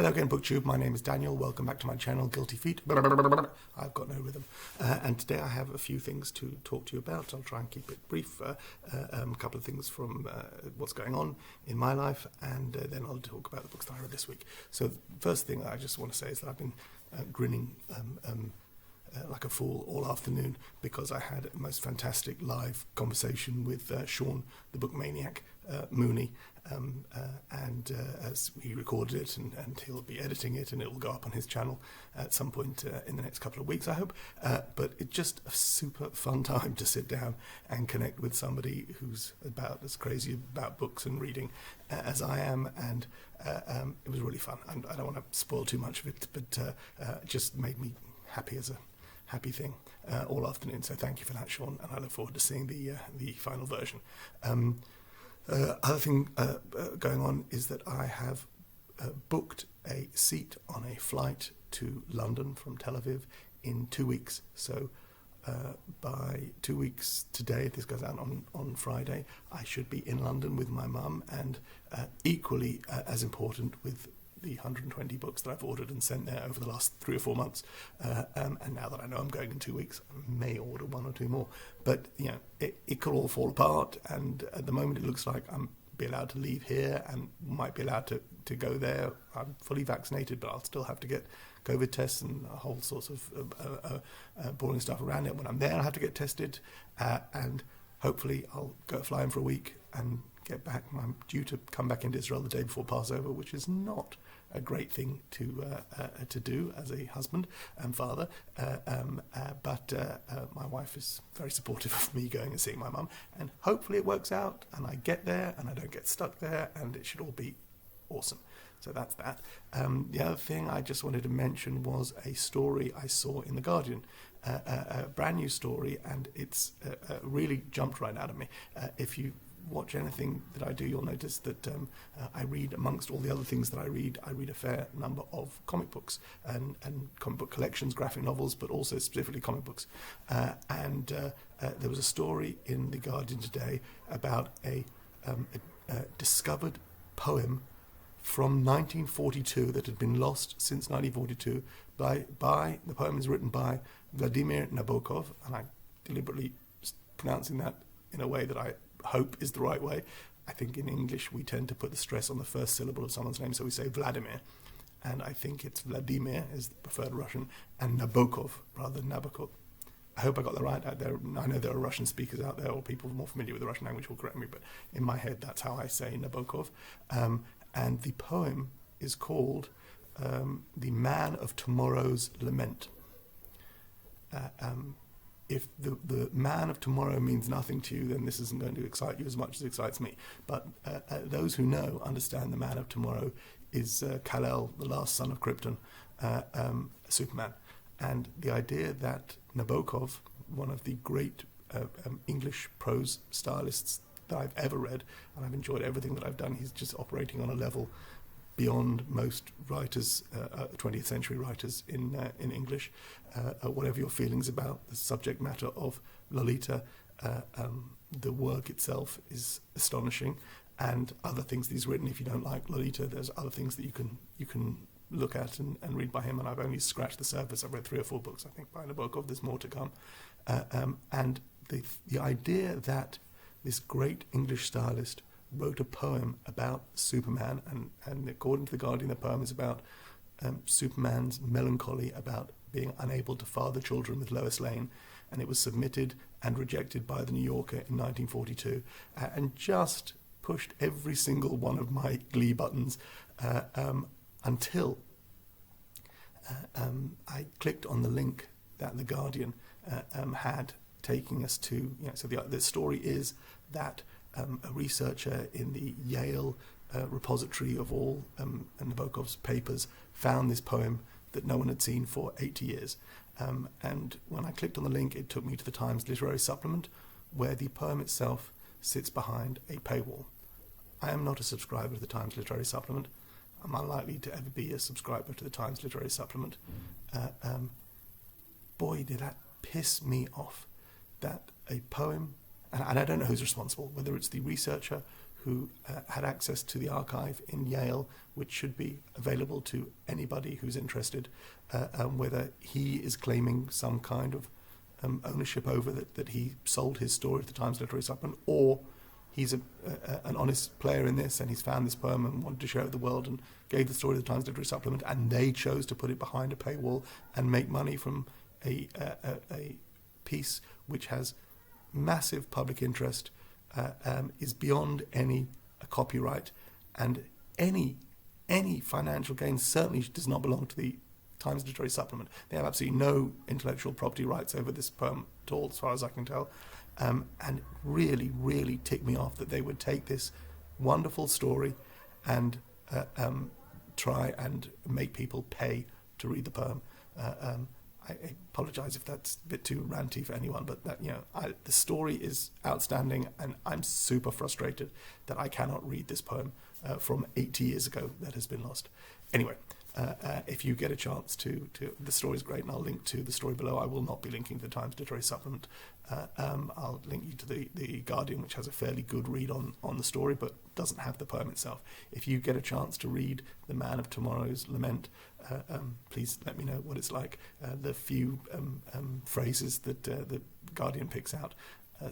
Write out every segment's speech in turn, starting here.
Hello again, BookTube. My name is Daniel. Welcome back to my channel, Guilty Feet. I've got no rhythm. And today I have a few things to talk to you about. I'll try and keep it brief. A couple of things from what's going on in my life, and then I'll talk about the books that I read this week. So the first thing I just want to say is that I've been grinning like a fool all afternoon because I had a most fantastic live conversation with Sean, the book maniac, Mooney, and as he recorded it, and he'll be editing it, and it will go up on his channel at some point in the next couple of weeks, I hope. But it's just a super fun time to sit down and connect with somebody who's about as crazy about books and reading as I am, and it was really fun. I don't want to spoil too much of it, but it just made me happy as a happy thing all afternoon. So thank you for that, Sean, and I look forward to seeing the final version. Other thing going on is that I have booked a seat on a flight to London from Tel Aviv in 2 weeks. So by 2 weeks today, if this goes out on Friday, I should be in London with my mum, and equally as important, with the 120 books that I've ordered and sent there over the last 3 or 4 months. And now that I know I'm going in 2 weeks, I may order 1 or 2 more. But, you know, it could all fall apart, and at the moment it looks like I'm be allowed to leave here and might be allowed to go there. I'm fully vaccinated, but I'll still have to get COVID tests and a whole sorts of boring stuff around it. When I'm there, I'll have to get tested, and hopefully I'll go fly in for a week and get back. I'm due to come back into Israel the day before Passover, which is not a great thing to do as a husband and father, but my wife is very supportive of me going and seeing my mum, and hopefully it works out and I get there and I don't get stuck there, and it should all be awesome. So that's that. The other thing I just wanted to mention was a story I saw in The Guardian, a brand new story, and it's really jumped right out of me. If you watch anything that I do, you'll notice that I read, amongst all the other things that I read a fair number of comic books and comic book collections, graphic novels, but also specifically comic books. And there was a story in The Guardian today about a discovered poem from 1942 that had been lost since 1942 by the poem is written by Vladimir Nabokov, and I'm deliberately pronouncing that in a way that I hope is the right way. I think in English we tend to put the stress on the first syllable of someone's name, so we say Vladimir, and I think it's Vladimir is the preferred Russian, and Nabokov rather than Nabokov. I hope I got that right out there. I know there are Russian speakers out there, or people more familiar with the Russian language will correct me, but in my head that's how I say Nabokov. And the poem is called The Man of Tomorrow's Lament. If the man of tomorrow means nothing to you, then this isn't going to excite you as much as it excites me. But those who know understand the man of tomorrow is Kal-El, the last son of Krypton, Superman. And the idea that Nabokov, one of the great English prose stylists that I've ever read, and I've enjoyed everything that I've done, he's just operating on a level beyond most writers, 20th century writers in English. Whatever your feelings about the subject matter of Lolita, the work itself is astonishing, and other things that he's written. If you don't like Lolita, there's other things that you can look at and read by him, and I've only scratched the surface. I've read 3 or 4 books, I think, by Nabokov. There's more to come. And the idea that this great English stylist wrote a poem about Superman, and according to The Guardian, the poem is about Superman's melancholy about being unable to father children with Lois Lane, and it was submitted and rejected by The New Yorker in 1942, and just pushed every single one of my glee buttons until I clicked on the link that The Guardian had, taking us to, so the story is that a researcher in the Yale repository of all Nabokov's papers found this poem that no one had seen for 80 years. And when I clicked on the link, it took me to the Times Literary Supplement, where the poem itself sits behind a paywall. I am not a subscriber to the Times Literary Supplement. I'm unlikely to ever be a subscriber to the Times Literary Supplement. Boy, did that piss me off, that a poem, and I don't know who's responsible, whether it's the researcher who had access to the archive in Yale, which should be available to anybody who's interested, whether he is claiming some kind of ownership over that he sold his story to the Times Literary Supplement, or he's an honest player in this, and he's found this poem and wanted to share it with the world and gave the story to the Times Literary Supplement, and they chose to put it behind a paywall and make money from a piece which has massive public interest, is beyond any copyright, and any financial gain certainly does not belong to the Times Literary Supplement. They have absolutely no intellectual property rights over this poem at all, as far as I can tell. And really, really ticked me off that they would take this wonderful story and try and make people pay to read the poem. I apologise if that's a bit too ranty for anyone, but that, the story is outstanding, and I'm super frustrated that I cannot read this poem from 80 years ago that has been lost. Anyway, if you get a chance to, the story is great, and I'll link to the story below. I will not be linking to the Times Literary Supplement. I'll link you to the Guardian, which has a fairly good read on the story, but doesn't have the poem itself. If you get a chance to read The Man of Tomorrow's Lament, please let me know what it's like. The few phrases that the Guardian picks out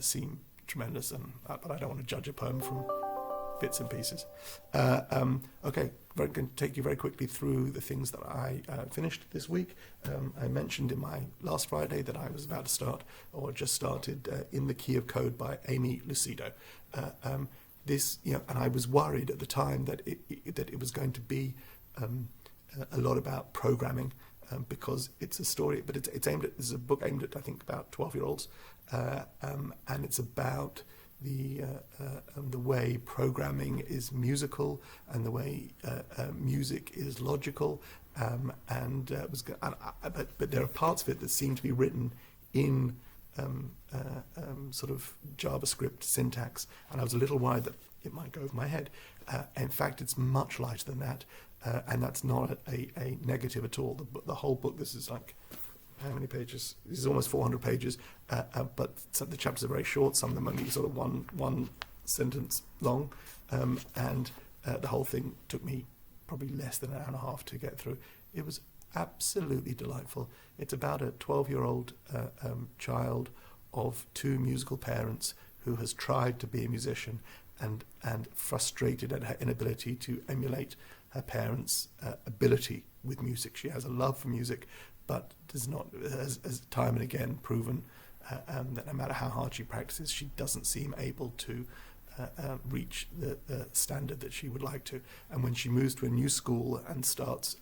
seem tremendous, but I don't want to judge a poem from bits and pieces. Okay, I'm going to take you very quickly through the things that I finished this week. I mentioned in my last Friday that I was about to start, or just started, In the Key of Code by Aimee Lucido. This, and I was worried at the time that it was going to be a lot about programming, because it's a story, but it's a book aimed at, I think, about 12-year-olds, and it's about the way programming is musical, and the way music is logical, but there are parts of it that seem to be written in sort of JavaScript syntax, and I was a little worried that it might go over my head. In fact, it's much lighter than that, and that's not a negative at all. The whole book, this is like, how many pages? This is almost 400 pages, but the chapters are very short. Some of them only sort of one sentence long, and the whole thing took me probably less than an hour and a half to get through. It was absolutely delightful. It's about a 12-year-old child of two musical parents who has tried to be a musician and frustrated at her inability to emulate her parents' ability with music. She has a love for music, but does not, as time and again proven, that no matter how hard she practices, she doesn't seem able to reach the standard that she would like to. And when she moves to a new school and starts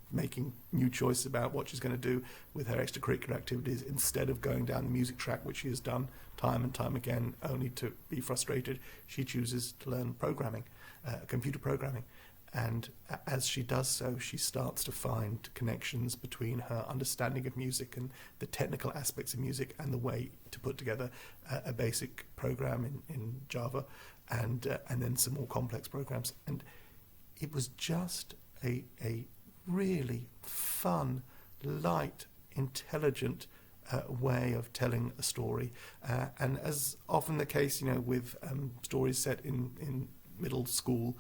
making new choices about what she's going to do with her extracurricular activities, instead of going down the music track, which she has done time and time again, only to be frustrated, she chooses to learn programming, computer programming. And as she does so, she starts to find connections between her understanding of music and the technical aspects of music and the way to put together a basic program in Java, and then some more complex programs. And it was just a really fun, light, intelligent way of telling a story. And as often the case, with stories set in middle school,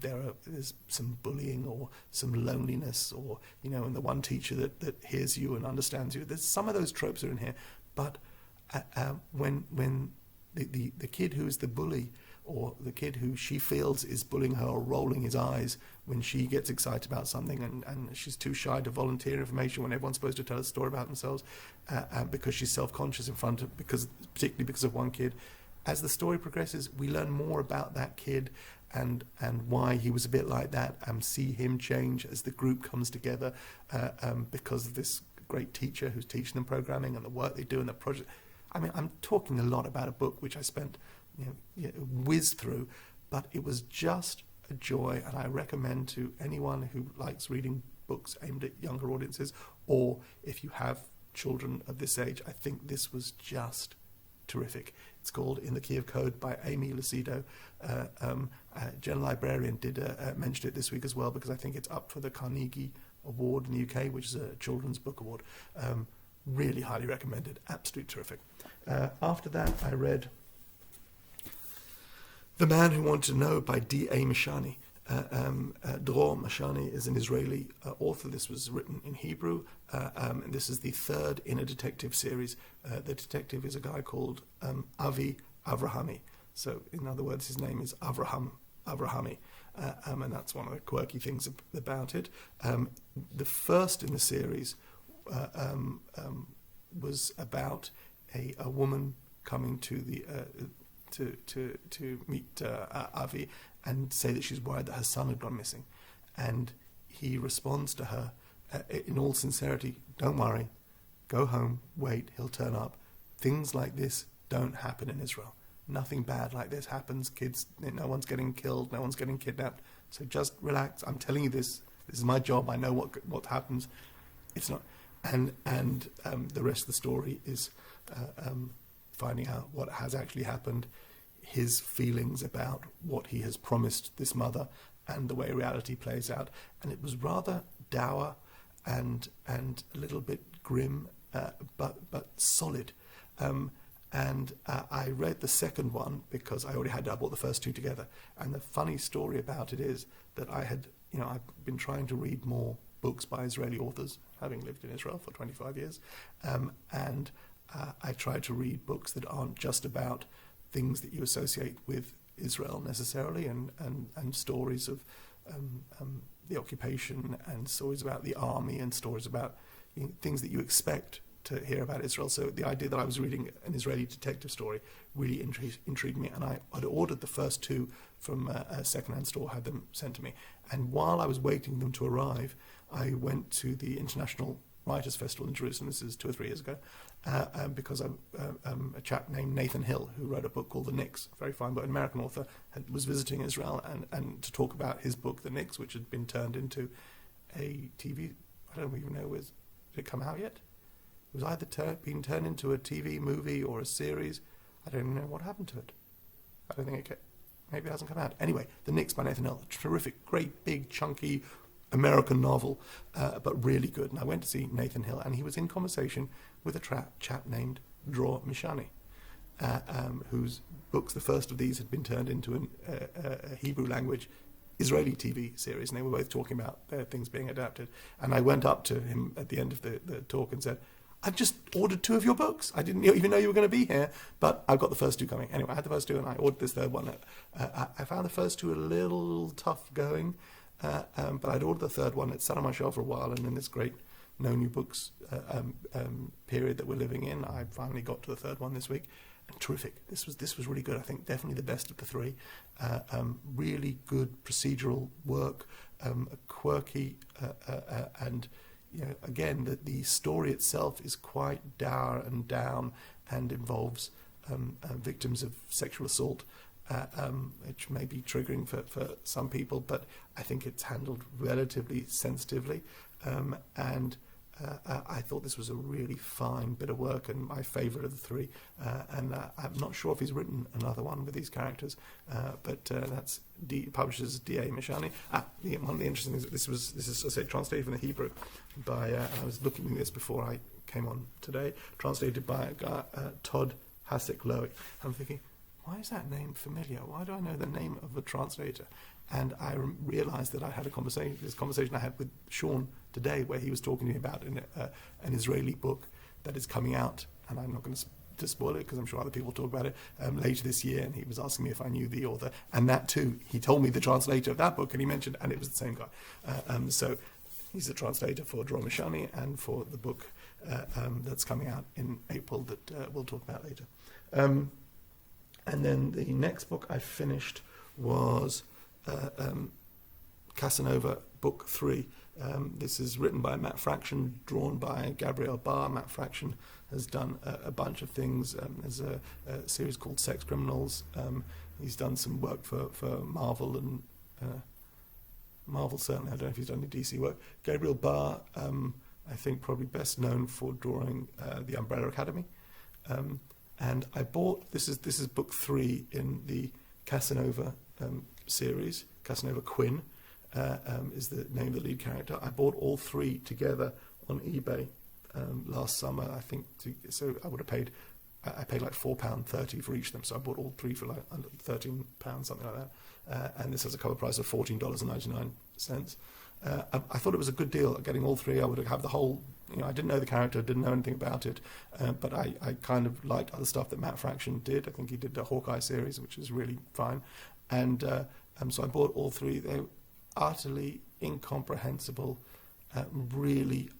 there's some bullying or some loneliness, or and the one teacher that hears you and understands you. There's some of those tropes are in here, but when the kid who is the bully, or the kid who she feels is bullying her or rolling his eyes when she gets excited about something, and she's too shy to volunteer information when everyone's supposed to tell a story about themselves, because she's self-conscious particularly because of one kid. As the story progresses, we learn more about that kid and why he was a bit like that, and see him change as the group comes together, because of this great teacher who's teaching them programming and the work they do in the project. I mean, I'm talking a lot about a book which I spent whizzed through, but it was just a joy, and I recommend to anyone who likes reading books aimed at younger audiences, or if you have children of this age, I think this was just terrific. It's called In the Key of Code by Aimee Lucido. General Librarian did mention it this week as well, because I think it's up for the Carnegie Award in the UK, which is a children's book award. Really highly recommended. Absolutely terrific. After that, I read The Man Who Wanted to Know by D.A. Mishani. Dror Mishani is an Israeli author. This was written in Hebrew, and this is the third in a detective series. The detective is a guy called Avi Avrahami. So, in other words, his name is Avrahami, and that's one of the quirky things about it. The first in the series was about a woman coming to the to meet Avi and say that she's worried that her son had gone missing, and he responds to her in all sincerity, "Don't worry, go home, wait, he'll turn up. Things like this don't happen in Israel. Nothing bad like this happens. Kids, no one's getting killed, no one's getting kidnapped. So just relax. I'm telling you this. This is my job. I know what happens. It's not." And the rest of the story is finding out what has actually happened, his feelings about what he has promised this mother, and the way reality plays out. And it was rather dour and a little bit grim, but solid. And I read the second one because I bought the first two together. And the funny story about it is that I've been trying to read more books by Israeli authors, having lived in Israel for 25 years. And I try to read books that aren't just about things that you associate with Israel necessarily, and stories of the occupation, and stories about the army, and stories about things that you expect to hear about Israel. So the idea that I was reading an Israeli detective story really intrigued me, and I had ordered the first two from a second-hand store, had them sent to me. And while I was waiting them to arrive, I went to the International Writers' Festival in Jerusalem. This is 2 or 3 years ago, because a chap named Nathan Hill, who wrote a book called The Knicks, a very fine book, an American author, was visiting Israel and to talk about his book, The Knicks, which had been turned into a TV. I don't even know, did it come out yet? It was either being turned into a TV movie or a series. I don't know what happened to it. I don't think maybe it hasn't come out. Anyway, The Knicks by Nathan Hill, terrific, great, big, chunky American novel, but really good. And I went to see Nathan Hill, and he was in conversation with a chap named Dror Mishani, whose books, the first of these, had been turned into a Hebrew language Israeli TV series, and they were both talking about their things being adapted. And I went up to him at the end of the talk and said, "I've just ordered 2 of your books. I didn't even know you were going to be here, but I've got the first 2 coming." Anyway, I had the first 2, and I ordered this third one. I found the first 2 a little tough going, but I'd ordered the third one. It sat on my shelf for a while, and in this great no new books period that we're living in, I finally got to the third one this week. And terrific. This was really good. I think definitely the best of the 3. Really good procedural work, quirky, and again, the story itself is quite dour and down, and involves victims of sexual assault, which may be triggering for some people, but I think it's handled relatively sensitively, and I thought this was a really fine bit of work, and my favourite of the 3, and I'm not sure if he's written another one with these characters, but that's publishers D.A. Mishani. One of the interesting things, this is, I say, translated from the Hebrew by, and I was looking at this before I came on today, translated by a guy, Todd Hasek-Lowy. I'm thinking, why is that name familiar? Why do I know the name of a translator? And I realised that I had this conversation I had with Sean today, where he was talking to me about an Israeli book that is coming out, and I'm not going to spoil it because I'm sure other people talk about it later this year, and he was asking me if I knew the author, and that too, he told me the translator of that book, and he mentioned, and it was the same guy. So he's the translator for Dror Mishani and for the book that's coming out in April that we'll talk about later. And then the next book I finished was Casanova Book 3. This is written by Matt Fraction, drawn by Gabriel Barr. Matt Fraction has done a bunch of things. There's a series called Sex Criminals. He's done some work for Marvel, and Marvel certainly. I don't know if he's done any DC work. Gabriel Barr, I think probably best known for drawing The Umbrella Academy. And I bought, this is book 3 in the Casanova series. Casanova Quinn is the name of the lead character. I bought all 3 together on eBay last summer, I think. So I would have paid, I paid like £4.30 for each of them, so I bought all three for like under £13, something like that. And this has a cover price of $14.99. I thought it was a good deal getting all three. I would have the whole, I didn't know the character, didn't know anything about it, but I kind of liked other stuff that Matt Fraction did. I think he did the Hawkeye series, which is really fine. And so I bought all three. They were utterly incomprehensible, really.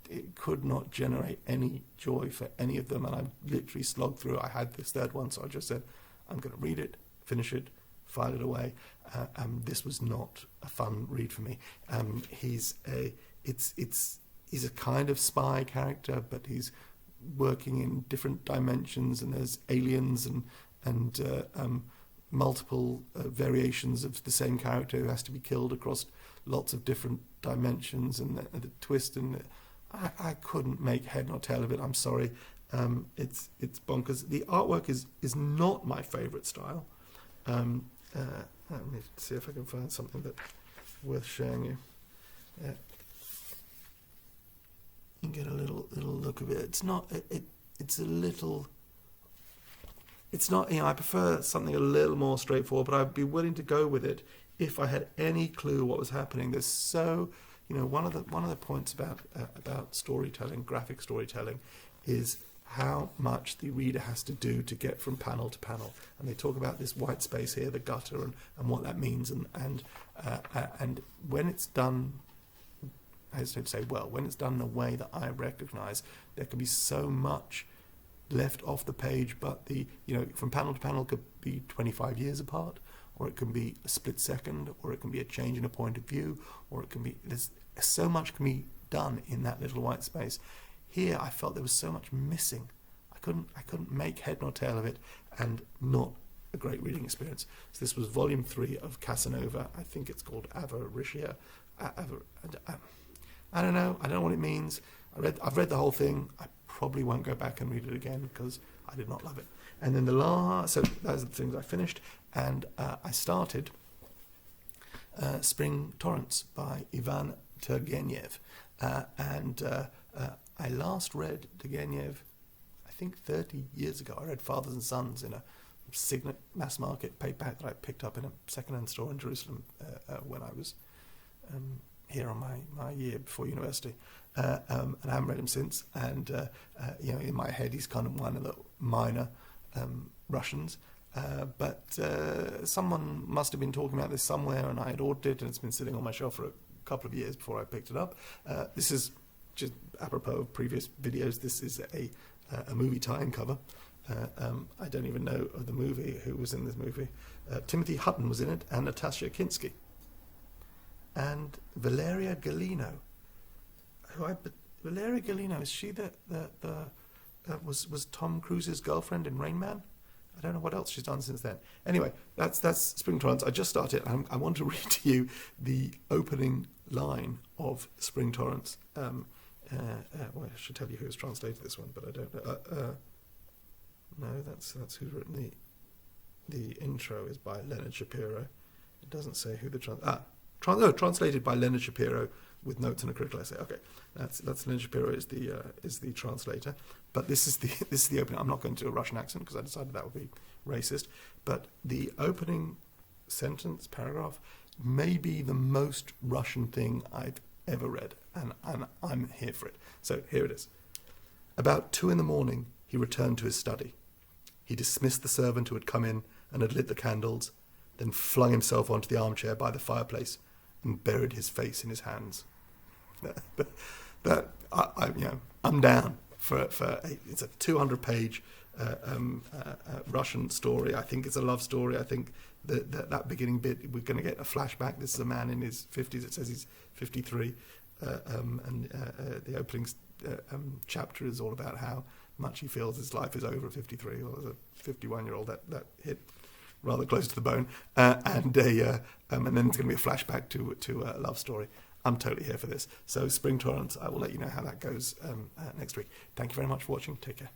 It could not generate any joy for any of them, and I literally slogged through. I had this third one, so I just said, I'm going to read it, finish it, file it away. This was not a fun read for me. He's a kind of spy character, but he's working in different dimensions, and there's aliens and multiple variations of the same character who has to be killed across lots of different dimensions, and the twist and I couldn't make head nor tail of it. I'm sorry. It's bonkers. The artwork is not my favourite style. Let me see if I can find something that's worth showing you. Yeah. You can get a little look of it. It's not. It's a little. It's not. I prefer something a little more straightforward, but I'd be willing to go with it if I had any clue what was happening. There's so. One of the points about storytelling, graphic storytelling, is how much the reader has to do to get from panel to panel. And they talk about this white space here, the gutter, and what that means. And when it's done, I hesitate to say when it's done in a way that I recognise, there can be so much left off the page. But from panel to panel could be 25 years apart, or it can be a split second, or it can be a change in a point of view, or it can be, there's so much can be done in that little white space. Here I felt there was so much missing. I couldn't make head nor tail of it, and not a great reading experience. So this was volume 3 of Casanova. I think it's called Avaritia. I don't know what it means. I've read the whole thing. I probably won't go back and read it again because I did not love it. And then so those are the things I finished, and I started Spring Torrents by Ivan Turgenev, and I last read Turgenev, I think 30 years ago. I read Fathers and Sons in a Signet mass market paperback that I picked up in a second-hand store in Jerusalem when I was here on my year before university, and I haven't read him since. And in my head, he's kind of one of the minor Russians, but someone must have been talking about this somewhere, and I had ordered it, and it's been sitting on my shelf for a couple of years before I picked it up. This is just apropos of previous videos. This is a movie tie-in cover. I don't even know of the movie, who was in this movie. Timothy Hutton was in it, and Natasha Kinski. And Valeria Golino, Valeria Golino, is she was Tom Cruise's girlfriend in Rain Man? I don't know what else she's done since then. Anyway, that's Spring Torrents. I just started. I want to read to you the opening line of Spring Torrents. Well, I should tell you who's translated this one, but I don't know. No, that's who's written the intro is by Leonard Shapiro. It doesn't say who the translated by Leonard Shapiro with notes and a critical essay. Okay, that's Leonard Shapiro is the translator. But this is the opening. I'm not going to do a Russian accent because I decided that would be racist. But the opening sentence, paragraph, may be the most Russian thing I've ever read, and I'm here for it. So here it is. About 2 a.m, he returned to his study. He dismissed the servant who had come in and had lit the candles, then flung himself onto the armchair by the fireplace and buried his face in his hands. I'm down for it's a 200-page Russian story. I think it's a love story. I think that beginning bit, we're going to get a flashback. This is a man in his 50s. It says he's 53, and the opening chapter is all about how much he feels his life is over at 53. Well, as a 51-year-old, that hit rather close to the bone, and then it's going to be a flashback to a love story. I'm totally here for this. So Spring Torrents, I will let you know how that goes next week. Thank you very much for watching. Take care.